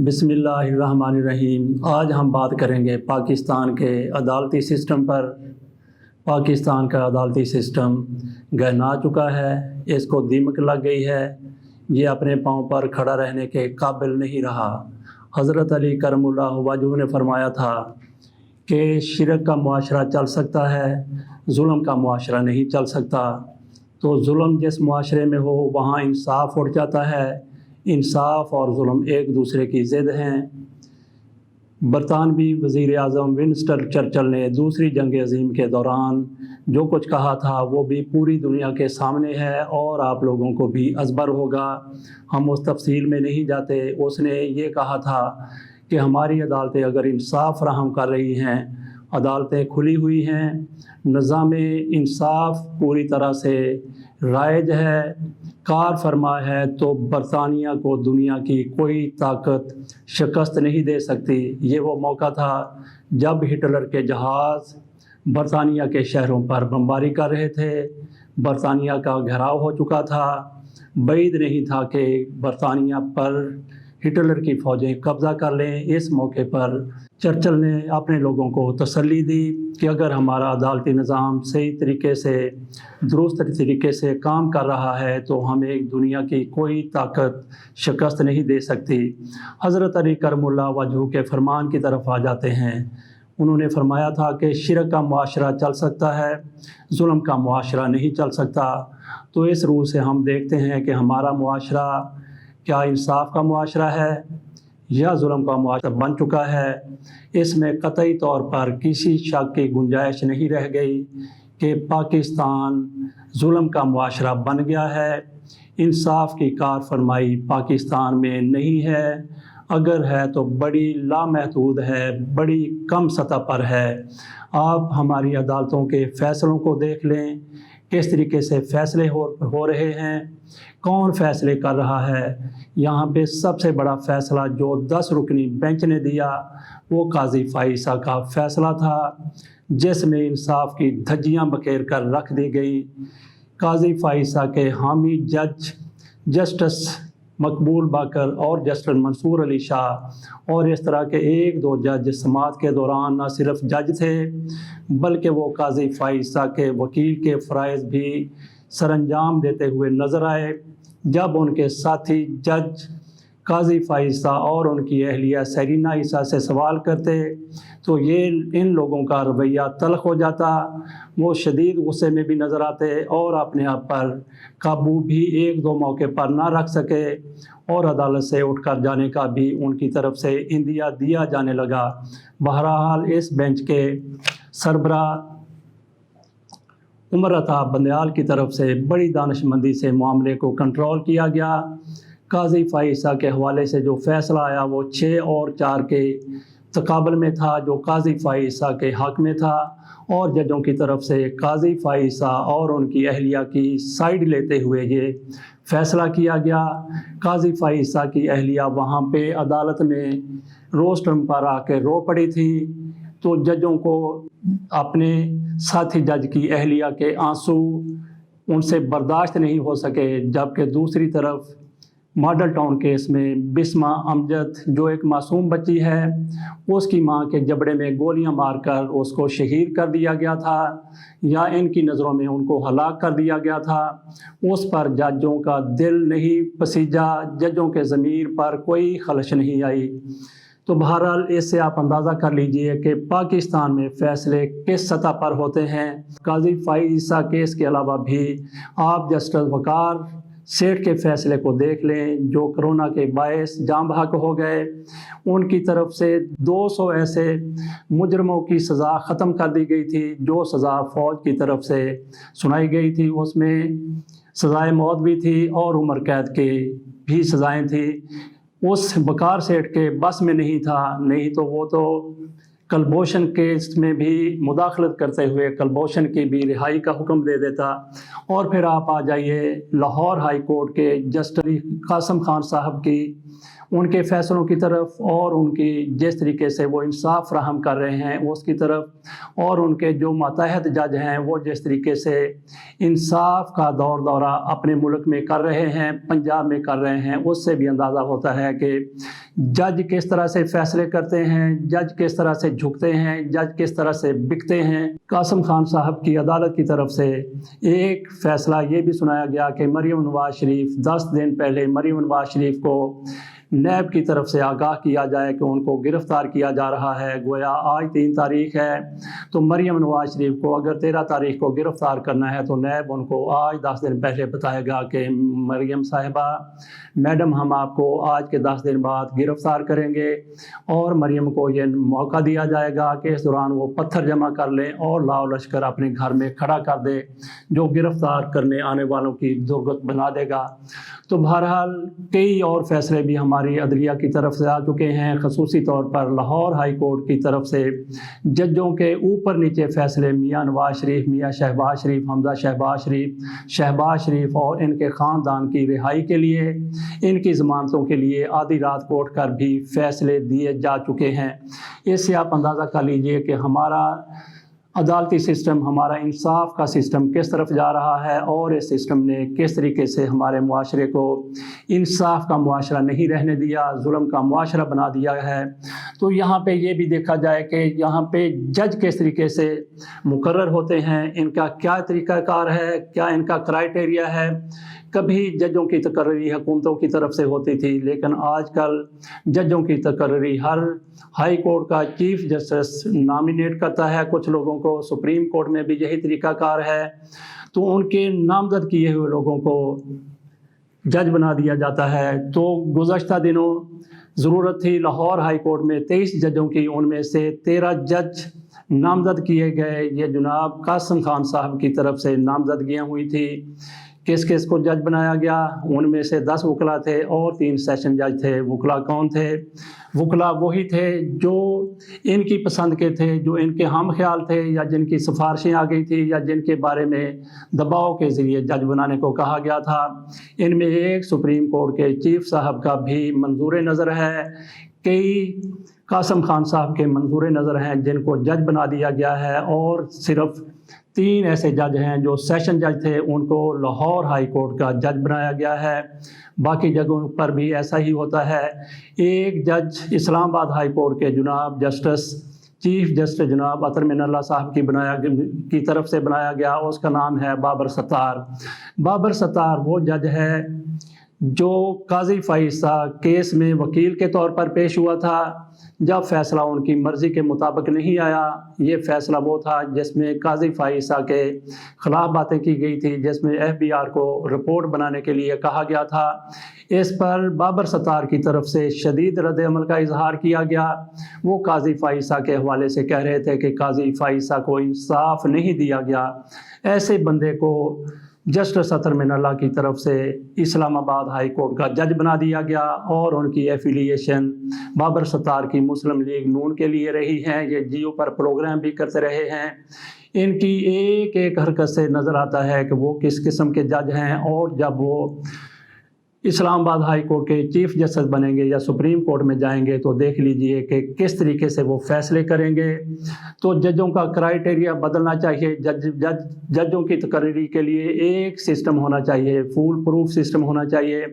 बिस्मिल्लाहिर्रहमानिर्रहीम। आज हम बात करेंगे पाकिस्तान के अदालती सिस्टम पर। पाकिस्तान का अदालती सिस्टम गहना चुका है, इसको दीमक लग गई है, ये अपने पाँव पर खड़ा रहने के काबिल नहीं रहा। हज़रत अली करमुल्लाहु वजहू ने फरमाया था कि शिरक का मुआशरा चल सकता है, जुल्म का मुआशरा नहीं चल सकता। तो जुल्म जिस मुआशरे में हो वहाँ इंसाफ उठ जाता है। इंसाफ और जुल्म एक दूसरे की ज़िद हैं। बरतानवी वज़ीर आज़म विंस्टन चर्चिल ने दूसरी जंग अज़ीम के दौरान जो कुछ कहा था वो भी पूरी दुनिया के सामने है और आप लोगों को भी अज़बर होगा। हम उस तफसील में नहीं जाते। उसने ये कहा था कि हमारी अदालतें अगर इंसाफ फराहम कर रही हैं, अदालतें खुली हुई हैं, निज़ाम इंसाफ पूरी तरह से राइज है, कार फरमा है, तो बरतानिया को दुनिया की कोई ताकत शिकस्त नहीं दे सकती। ये वो मौका था जब हिटलर के जहाज़ बरतानिया के शहरों पर बमबारी कर रहे थे। बरतानिया का घेराव हो चुका था। बैद नहीं था कि बरतानिया पर हिटलर की फ़ौजें कब्ज़ा कर लें। इस मौके पर चर्चिल ने अपने लोगों को तसल्ली दी कि अगर हमारा अदालती निज़ाम सही तरीके से, दुरुस्त तरीके से काम कर रहा है तो हमें दुनिया की कोई ताकत शिकस्त नहीं दे सकती। हज़रत अली करमुल्लाहु वजहू के फरमान की तरफ आ जाते हैं। उन्होंने फरमाया था कि शिरक का मुआशरा चल सकता है, जुल्म का मुआशरा नहीं चल सकता। तो इस रूह से हम देखते हैं कि हमारा मुआशरा क्या इंसाफ का मुआशरा है या जुल्म का मुआशरा बन चुका है। इसमें कतई तौर पर किसी शक की गुंजाइश नहीं रह गई कि पाकिस्तान जुल्म का मुआशरा बन गया है। इंसाफ की कार फरमाई पाकिस्तान में नहीं है, अगर है तो बड़ी लामहदूद है, बड़ी कम सतह पर है। आप हमारी अदालतों के फ़ैसलों को देख लें, किस तरीके से फ़ैसले हो रहे हैं, कौन फ़ैसले कर रहा है। यहाँ पे सबसे बड़ा फ़ैसला जो 10 रुकनी बेंच ने दिया वो काजी फ़ाइसा का फ़ैसला था, जिसमें इंसाफ की धज्जियाँ बखेर कर रख दी गई। काजी फ़ाइसा के हामी जज जस्टिस मकबूल बाकर और जस्टिस मंसूर अली शाह और इस तरह के एक दो जज समाअत के दौरान न सिर्फ जज थे बल्कि वो काजी फ़ाइसा के वकील के फ़राइज़ भी सरअंजाम देते हुए नज़र आए। जब उनके साथी जज काजी फ़ाइसा और उनकी अहलिया सरीना ईसा से सवाल करते तो ये इन लोगों का रवैया तल्ख़ हो जाता। वो शदीद गुस्से में भी नज़र आते और अपने आप पर काबू भी एक दो मौके पर ना रख सके और अदालत से उठकर जाने का भी उनकी तरफ से इंदिया दिया जाने लगा। बहरहाल इस बेंच के सरबरा उमर अता बंदयाल की तरफ से बड़ी दानिशमंदी से मामले को कंट्रोल किया गया। काजी फ़ाइसा के हवाले से जो फ़ैसला आया वो 6 और 4 के तकाबल में था, जो काजी फ़ाइसा के हक़ में था और जजों की तरफ से काजी फ़ाइसा और उनकी अहलिया की साइड लेते हुए ये फ़ैसला किया गया। काजी फ़ाइसा की अहलिया वहाँ पे अदालत में रोस्टम पर आके रो पड़ी थी, तो जजों को अपने साथी जज की अहलिया के आंसू उनसे बर्दाश्त नहीं हो सके। जबकि दूसरी तरफ मॉडल टाउन केस में बिस्मा अमजद जो एक मासूम बच्ची है, उसकी मां के जबड़े में गोलियां मारकर उसको शहीद कर दिया गया था या इनकी नज़रों में उनको हलाक कर दिया गया था। उस पर जजों का दिल नहीं पसीजा, जजों के ज़मीर पर कोई खलश नहीं आई। तो बहरहाल इससे आप अंदाज़ा कर लीजिए कि पाकिस्तान में फ़ैसले किस सतह पर होते हैं। काजी फ़ाइसा केस के अलावा भी आप जस्टिस वकार सेठ के फ़ैसले को देख लें, जो कोरोना के बायस जाँ बहक हो गए। उनकी तरफ से 200 ऐसे मुजरमों की सज़ा ख़त्म कर दी गई थी जो सज़ा फ़ौज की तरफ से सुनाई गई थी। उसमें सज़ाए मौत भी थी और उम्र कैद की भी सज़ाएँ थी। उस वकार सेठ के बस में नहीं था, नहीं तो वो तो कलभूषण केस में भी मुदाखलत करते हुए कलभूषण की भी रिहाई का हुक्म दे देता। और फिर आप आ जाइए लाहौर हाई कोर्ट के जस्टिस कासम खान साहब की, ان کے فیصلوں کی طرف اور ان کی جس طریقے سے وہ انصاف فراہم کر رہے ہیں اس کی طرف، اور ان کے جو ماتحت جج ہیں وہ جس طریقے سے انصاف کا دورہ اپنے ملک میں کر رہے ہیں، پنجاب میں کر رہے ہیں، اس سے بھی اندازہ ہوتا ہے کہ جج کس طرح سے فیصلے کرتے ہیں، جج کس طرح سے جھکتے ہیں، جج کس طرح سے بکتے ہیں۔ قاسم خان صاحب کی عدالت کی طرف سے ایک فیصلہ یہ بھی سنایا گیا کہ مریم نواز شریف 10 دن پہلے مریم نواز شریف کو نیب کی طرف سے آگاہ کیا جائے کہ ان کو گرفتار کیا جا رہا ہے۔ گویا آج 3 تاریخ ہے تو مریم نواز شریف کو اگر 13 تاریخ کو گرفتار کرنا ہے تو نیب ان کو آج 10 دن پہلے بتائے گا کہ مریم صاحبہ، میڈم ہم آپ کو آج کے 10 دن بعد گرفتار کریں گے، اور مریم کو یہ موقع دیا جائے گا کہ اس دوران وہ پتھر جمع کر لیں اور لاؤ لشکر اپنے گھر میں کھڑا کر دے جو گرفتار کرنے آنے والوں کی ضرورت بنا دے گا۔ تو بہرحال کئی اور فیصلے بھی ہماری عدلیہ کی طرف سے آ چکے ہیں، خصوصی طور پر لاہور ہائی کورٹ کی طرف سے ججوں کے اوپر نیچے فیصلے میاں نواز شریف، میاں شہباز شریف، حمزہ شہباز شریف اور ان کے خاندان کی رہائی کے لیے، ان کی ضمانتوں کے لیے آدھی رات کو اٹھ کر بھی فیصلے دیے جا چکے ہیں۔ اس سے آپ اندازہ کر لیجئے کہ ہمارا عدالتی سسٹم، ہمارا انصاف کا سسٹم کس طرف جا رہا ہے، اور اس سسٹم نے کس طریقے سے ہمارے معاشرے کو انصاف کا معاشرہ نہیں رہنے دیا، ظلم کا معاشرہ بنا دیا ہے۔ تو یہاں پہ یہ بھی دیکھا جائے کہ یہاں پہ جج کس طریقے سے مقرر ہوتے ہیں، ان کا کیا طریقہ کار ہے، کیا ان کا کرائٹیریا ہے۔ کبھی ججوں کی تقرری حکومتوں کی طرف سے ہوتی تھی، لیکن آج کل ججوں کی تقرری ہر ہائی کورٹ کا چیف جسٹس نامینیٹ کرتا ہے کچھ لوگوں کو، سپریم کورٹ میں بھی یہی طریقہ کار ہے، تو ان کے نامزد کیے ہوئے لوگوں کو جج بنا دیا جاتا ہے۔ تو گزشتہ دنوں ضرورت تھی لاہور ہائی کورٹ میں 23 ججوں کی، ان میں سے 13 جج نامزد کیے گئے۔ یہ جناب قاسم خان صاحب کی طرف سے نامزدگیاں ہوئی تھی۔ کس کس کو جج بنایا گیا؟ ان میں سے 10 وکلا تھے اور 3 سیشن جج تھے۔ وکلا کون تھے؟ وکلا وہی تھے جو ان کی پسند کے تھے، جو ان کے ہم خیال تھے، یا جن کی سفارشیں آ گئی تھی، یا جن کے بارے میں دباؤ کے ذریعے جج بنانے کو کہا گیا تھا۔ ان میں ایک سپریم کورٹ کے چیف صاحب کا بھی منظور نظر ہے، کئی قاسم خان صاحب کے منظور نظر ہیں جن کو جج بنا دیا گیا ہے، اور صرف 3 ایسے جج ہیں جو سیشن جج تھے، ان کو لاہور ہائی کورٹ کا جج بنایا گیا ہے۔ باقی جگہوں پر بھی ایسا ہی ہوتا ہے۔ ایک جج اسلام آباد ہائی کورٹ کے جناب چیف جسٹس جناب عطر من اللہ صاحب کی طرف سے بنایا گیا، اس کا نام ہے بابر ستار۔ بابر ستار وہ جج ہے جو قاضی فائزہ کیس میں وکیل کے طور پر پیش ہوا تھا۔ جب فیصلہ ان کی مرضی کے مطابق نہیں آیا، یہ فیصلہ وہ تھا جس میں قاضی فائزہ کے خلاف باتیں کی گئی تھی، جس میں FBR کو رپورٹ بنانے کے لیے کہا گیا تھا۔ اس پر بابر ستار کی طرف سے شدید رد عمل کا اظہار کیا گیا۔ وہ قاضی فائزہ کے حوالے سے کہہ رہے تھے کہ قاضی فائزہ کو انصاف نہیں دیا گیا۔ ایسے بندے کو جسٹس عطر من اللہ کی طرف سے اسلام آباد ہائی کورٹ کا جج بنا دیا گیا، اور ان کی ایفیلیشن بابر ستار کی مسلم لیگ نون کے لیے رہی ہے۔ یہ جیو پر پروگرام بھی کرتے رہے ہیں۔ ان کی ایک ایک حرکت سے نظر آتا ہے کہ وہ کس قسم کے جج ہیں، اور جب وہ اسلام آباد ہائی کورٹ کے چیف جسٹس بنیں گے یا سپریم کورٹ میں جائیں گے تو دیکھ لیجئے کہ کس طریقے سے وہ فیصلے کریں گے۔ تو ججوں کا کرائٹیریا بدلنا چاہیے۔ ججوں کی تقرری کے لیے ایک سسٹم ہونا چاہیے، فول پروف سسٹم ہونا چاہیے۔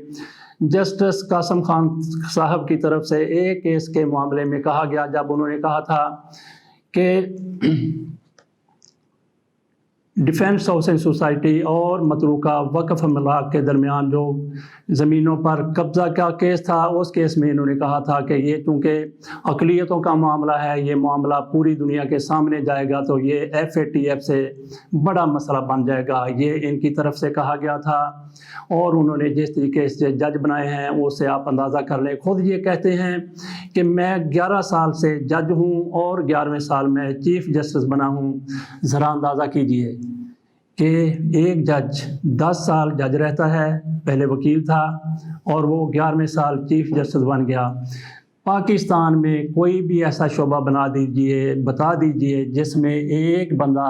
جسٹس قاسم خان صاحب کی طرف سے ایک کیس کے معاملے میں کہا گیا، جب انہوں نے کہا تھا کہ ڈیفینس ہاؤسنگ سوسائٹی اور متروکہ وقف املاک کے درمیان جو زمینوں پر قبضہ کا کیس تھا، اس کیس میں انہوں نے کہا تھا کہ یہ چونکہ اقلیتوں کا معاملہ ہے، یہ معاملہ پوری دنیا کے سامنے جائے گا تو یہ FATF سے بڑا مسئلہ بن جائے گا، یہ ان کی طرف سے کہا گیا تھا۔ اور انہوں نے جس طریقے سے جج بنائے ہیں اس سے آپ اندازہ کر لیں۔ خود یہ کہتے ہیں کہ میں 11 سال سے جج ہوں اور 11ویں سال میں چیف جسٹس بنا ہوں۔ ذرا اندازہ کیجئے کہ ایک جج 10 سال جج رہتا ہے، پہلے وکیل تھا، اور وہ 11ویں سال چیف جسٹس بن گیا۔ पाकिस्तान में कोई भी ऐसा शोबा बता दीजिए जिसमें एक बंदा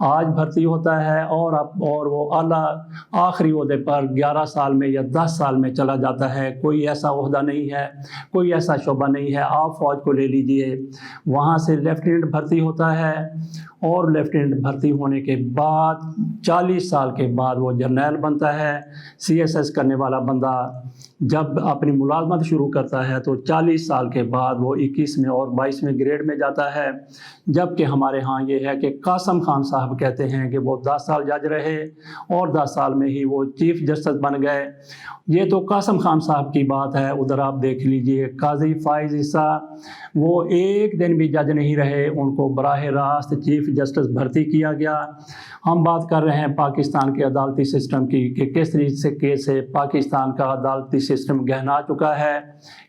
आज भर्ती होता है और वो आला आखिरी ओहदे पर 11 साल में या 10 साल में चला जाता है। कोई ऐसा ओहदा नहीं है, कोई ऐसा शोबा नहीं है। आप फ़ौज को ले लीजिए, वहाँ से लेफ्टिनेंट भर्ती होता है और लेफ्टिनेंट भर्ती होने के बाद 40 साल के बाद वो जर्नैल बनता है। CSS करने वाला बंदा जब अपनी मुलाजमत शुरू करता है तो 40 साल के बाद वो 21वें और 22वें ग्रेड में जाता है। जबकि हमारे यहाँ ये है कि कासम खान साहब कहते हैं कि वो 10 साल जज रहे और 10 साल में ही वो चीफ जस्टिस बन गए। ये तो कासम खान साहब की बात है। उधर आप देख लीजिए काजी फाइज ईसा, वो एक दिन भी जज नहीं रहे, उनको बराह रास्त चीफ जस्टिस भर्ती किया गया। हम बात कर रहे हैं पाकिस्तान के अदालती सिस्टम की कि किस तरीके से पाकिस्तान का अदालती सिस्टम गहना चुका है,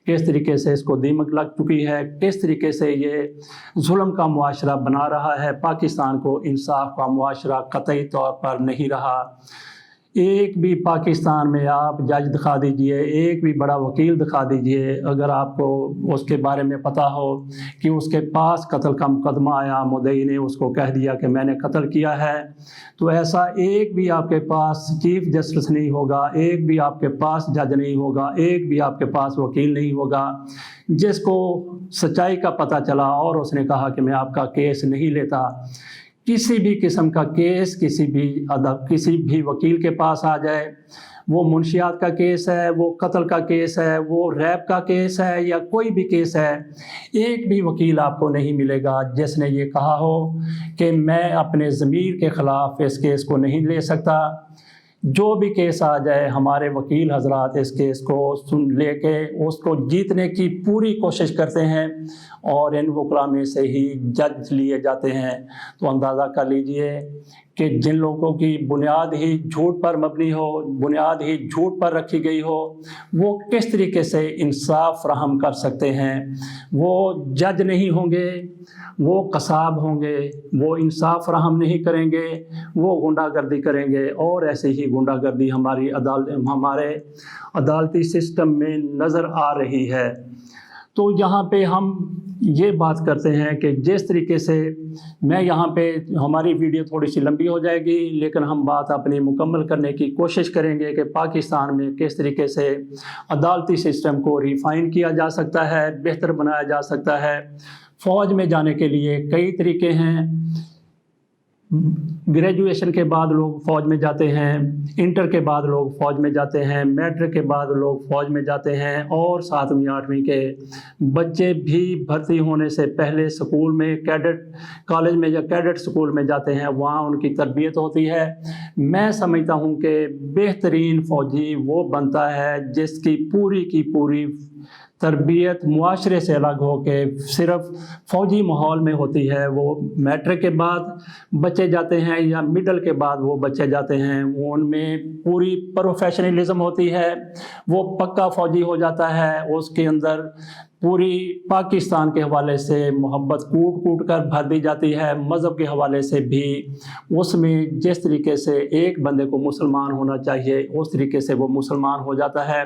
किस तरीके से इसको दीमक लग चुकी है, किस तरीके से ये जुल्म का मुआशरा बना रहा है। पाकिस्तान को इंसाफ का मुआशरा कतई तौर पर नहीं रहा। एक भी पाकिस्तान में आप जज दिखा दीजिए, एक भी बड़ा वकील दिखा दीजिए, अगर आपको उसके बारे में पता हो कि उसके पास कत्ल का मुकदमा आया, मुद्दई ने उसको कह दिया कि मैंने कत्ल किया है, तो ऐसा एक भी आपके पास चीफ जस्टिस नहीं होगा, एक भी आपके पास जज नहीं होगा, एक भी आपके पास वकील नहीं होगा जिसको सच्चाई का पता चला और उसने कहा कि मैं आपका केस नहीं लेता। किसी भी किस्म का केस किसी भी वकील के पास आ जाए, वो मुंशियात का केस है, वो कत्ल का केस है, वो रैप का केस है या कोई भी केस है, एक भी वकील आपको नहीं मिलेगा जिसने ये कहा हो कि मैं अपने ज़मीर के ख़िलाफ़ इस केस को नहीं ले सकता। जो भी केस आ जाए हमारे वकील हजरात इस केस को सुन लेके उसको जीतने की पूरी कोशिश करते हैं और इन वकला में से ही जज लिए जाते हैं। तो अंदाज़ा कर लीजिए कि जिन लोगों की बुनियाद ही झूठ पर मबनी हो, बुनियाद ही झूठ पर रखी गई हो, वो किस तरीके से इंसाफ फराहम कर सकते हैं। वो जज नहीं होंगे, वो कसाब होंगे, वो इंसाफ फराहम नहीं करेंगे, वो गुंडागर्दी करेंगे और ऐसे ही गुंडागर्दी हमारे अदालती सिस्टम में नज़र आ रही है। तो यहाँ पे हम ये बात करते हैं कि जिस तरीके से मैं यहाँ पे, हमारी वीडियो थोड़ी सी लंबी हो जाएगी लेकिन हम बात अपनी मुकम्मल करने की कोशिश करेंगे कि पाकिस्तान में किस तरीके से अदालती सिस्टम को रिफ़ाइन किया जा सकता है, बेहतर बनाया जा सकता है। फ़ौज में जाने के लिए कई तरीके हैं। ग्रेजुएशन के बाद लोग फ़ौज में जाते हैं, इंटर के बाद लोग फ़ौज में जाते हैं, मैट्रिक के बाद लोग फ़ौज में जाते हैं और 7वीं 8वीं के बच्चे भी भर्ती होने से पहले स्कूल में, कैडेट कॉलेज में या कैडेट स्कूल में जाते हैं, वहाँ उनकी तरबियत होती है। मैं समझता हूँ कि बेहतरीन फ़ौजी वो बनता है जिसकी पूरी की पूरी तरबियत मुआशरे से अलग हो के सिर्फ फ़ौजी माहौल में होती है। वो मैट्रिक के बाद बच्चे जाते हैं या मिडल के बाद वो बच्चे जाते हैं, वो उनमें पूरी प्रोफेशनलिज्म होती है, वो पक्का फ़ौजी हो जाता है। उसके अंदर पूरी पाकिस्तान के हवाले से मोहब्बत कूट कूट कर भर दी जाती है, मज़हब के हवाले से भी उसमें जिस तरीके से एक बंदे को मुसलमान होना चाहिए उस तरीके से वो मुसलमान हो जाता है।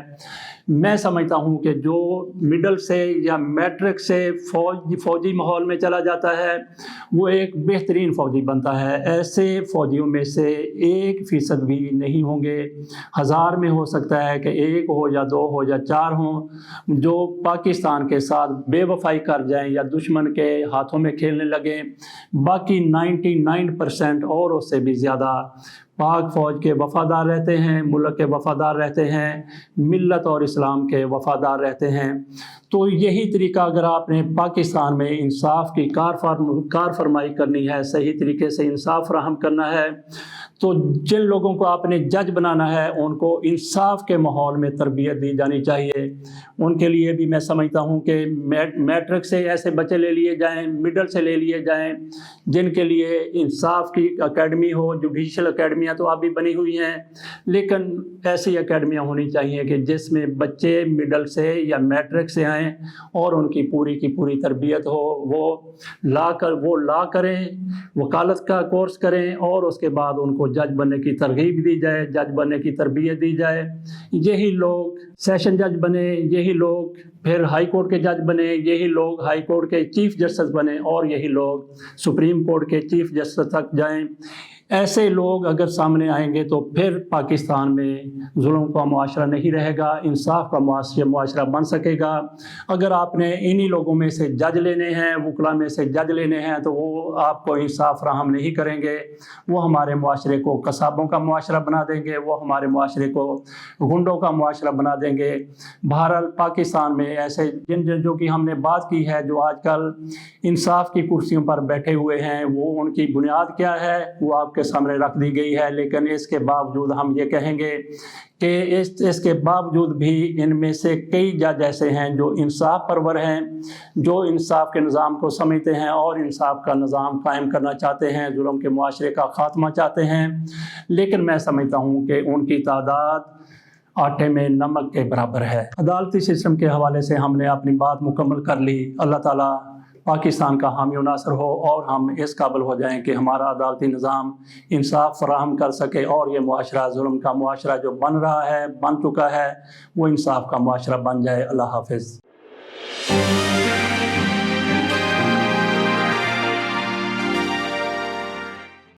मैं समझता हूँ कि जो मिडल से या मैट्रिक से फ़ौजी माहौल में चला जाता है वो एक बेहतरीन फ़ौजी बनता है। ऐसे फ़ौजियों में से 1% भी नहीं होंगे, 1000 में हो सकता है कि 1 हो या 2 हो या 4 हों जो पाकिस्तान के साथ बेवफाई कर जाएं या दुश्मन के हाथों में खेलने लगें। बाकी 99% और उससे भी ज़्यादा पाक फ़ौज के वफ़ादार रहते हैं, मुल्क के वफ़ादार रहते हैं, मिल्लत और इस्लाम के वफ़ादार रहते हैं। तो यही तरीका अगर आपने पाकिस्तान में इंसाफ की कार फरमाई करनी है, सही तरीके से इंसाफ फराहम करना है, तो जिन लोगों को आपने जज बनाना है उनको इंसाफ के माहौल में तरबियत दी जानी चाहिए। उनके लिए भी मैं समझता हूँ कि मैट्रिक से ऐसे बच्चे ले लिए जाएं, मिडल से ले लिए जाएं जिनके लिए इंसाफ की एकेडमी हो, जुडिशल एकेडमी اکیڈمیاں تو ابھی بنی ہوئی ہیں، لیکن ایسی اکیڈمیاں ہونی چاہیے کہ جس میں بچے مڈل سے یا میٹرک سے آئیں اور ان کی پوری تربیت ہو، وہ لا کریں، وکالت کا کورس کریں، اور اس کے بعد ان کو جج بننے کی ترغیب دی جائے، جج بننے کی تربیت دی جائے۔ یہی لوگ سیشن جج بنے، یہی لوگ پھر ہائی کورٹ کے جج بنے، یہی لوگ ہائی کورٹ کے چیف جسٹس بنے، اور یہی لوگ سپریم کورٹ کے چیف جسٹس تک جائیں۔ ایسے لوگ اگر سامنے آئیں گے تو پھر پاکستان میں ظلم کا معاشرہ نہیں رہے گا، انصاف کا معاشرہ بن سکے گا۔ اگر آپ نے انہی لوگوں میں سے جج لینے ہیں، وکلا میں سے جج لینے ہیں، تو وہ آپ کو انصاف فراہم نہیں کریں گے، وہ ہمارے معاشرے کو قصابوں کا معاشرہ بنا دیں گے، وہ ہمارے معاشرے کو گنڈوں کا معاشرہ بنا دیں گے۔ بہرحال پاکستان میں ایسے جو کہ ہم نے بات کی ہے، جو آج کل انصاف کی کرسیوں پر بیٹھے ہوئے ہیں، وہ ان کی بنیاد کیا ہے وہ آپ کے سامنے رکھ دی گئی ہے، لیکن اس کے باوجود ہم یہ کہیں گے کہ اس کے باوجود بھی ان میں سے کئی جج ایسے ہیں جو انصاف پرور ہیں، جو انصاف کے نظام کو سمجھتے ہیں اور انصاف کا نظام قائم کرنا چاہتے ہیں، ظلم کے معاشرے کا خاتمہ چاہتے ہیں، لیکن میں سمجھتا ہوں کہ ان کی تعداد آٹے میں نمک کے برابر ہے۔ عدالتی سسٹم کے حوالے سے ہم نے اپنی بات مکمل کر لی۔ اللہ تعالیٰ پاکستان کا حامی و ناصر ہو اور ہم اس قابل ہو جائیں کہ ہمارا عدالتی نظام انصاف فراہم کر سکے، اور یہ معاشرہ ظلم کا معاشرہ جو بن رہا ہے، بن چکا ہے، وہ انصاف کا معاشرہ بن جائے۔ اللہ حافظ۔